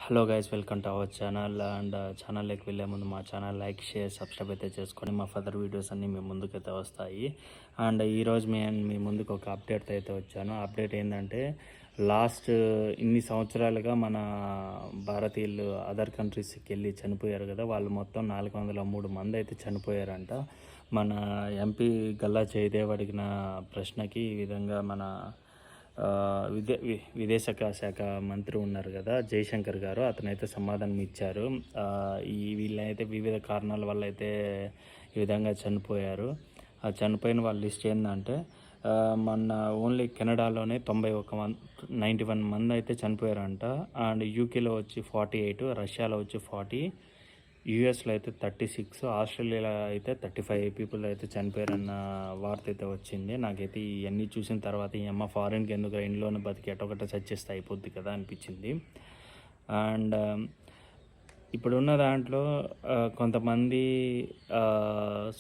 Hello guys, welcome to our channel. And ఛానల్లోకి వెళ్ళే ముందు మా ఛానల్ లైక్, షేర్, సబ్స్క్రైబ్ అయితే చేసుకొని మా ఫర్దర్ వీడియోస్ అన్నీ మీ ముందుకైతే వస్తాయి. అండ్ ఈరోజు మీ ముందుకు ఒక అప్డేట్ అయితే వచ్చాను. అప్డేట్ ఏంటంటే, లాస్ట్ ఇన్ని సంవత్సరాలుగా మన భారతీయులు అదర్ కంట్రీస్కి వెళ్ళి చనిపోయారు కదా, వాళ్ళు మొత్తం 403 మంది అయితే చనిపోయారంట. మన ఎంపీ గల్లా జయదేవ్ అడిగిన ప్రశ్నకి ఈ విధంగా మన విదేశాంగ శాఖ మంత్రి ఉన్నారు కదా, జయశంకర్ గారు, అతనైతే సమాధానం ఇచ్చారు. వీళ్ళైతే వివిధ కారణాల వల్ల అయితే ఈ విధంగా చనిపోయారు. ఆ చనిపోయిన వాళ్ళ లిస్ట్ ఏంటంటే, మొన్న ఓన్లీ కెనడాలోనే 91 మంది అయితే చనిపోయారంట. అండ్ యూకేలో వచ్చి 48, రష్యాలో వచ్చి 40, యూఎస్లో అయితే 36, ఆస్ట్రేలియాలో అయితే 35 పీపుల్ అయితే చనిపోయారన్న వార్త అయితే వచ్చింది. నాకైతే ఇవన్నీ చూసిన తర్వాత ఈ అమ్మ ఫారిన్కి ఎందుకు ఇంట్లోనే బతికి ఎటొకట చచ్చేస్తే అయిపోద్ది కదా అనిపించింది. అండ్ ఇప్పుడున్న దాంట్లో కొంతమంది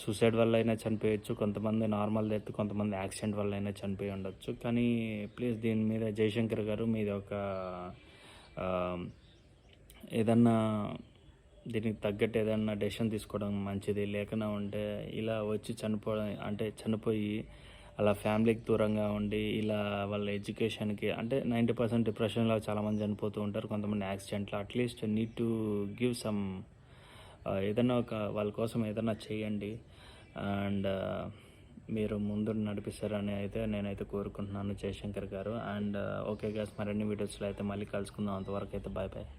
సూసైడ్ వల్ల అయినా చనిపోయచ్చు, కొంతమంది నార్మల్ డెత్, కొంతమంది యాక్సిడెంట్ వల్ల అయినా చనిపోయి ఉండొచ్చు. కానీ ప్లీజ్ దీని మీద జయశంకర్ గారు మీద ఒక ఏదన్నా దీనికి తగ్గట్టు ఏదన్నా డెసిషన్ తీసుకోవడం మంచిది. లేకుండా ఉంటే ఇలా వచ్చి చనిపోయి అలా ఫ్యామిలీకి దూరంగా ఉండి ఇలా వాళ్ళ ఎడ్యుకేషన్కి అంటే 90% డిప్రెషన్లో చాలామంది చనిపోతూ ఉంటారు, కొంతమంది యాక్సిడెంట్లో. At least need to give some ఏదన్నా వాళ్ళ కోసం ఏదన్నా చేయండి. అండ్ మీరు ముందు నడిపిస్తారని అయితే నేనైతే కోరుకుంటున్నాను జయశంకర్ గారు. అండ్ ఓకే గైస్, మరిన్ని వీడియోస్లో అయితే మళ్ళీ కలుసుకుందాం. అంతవరకు అయితే బాయ్ బాయ్.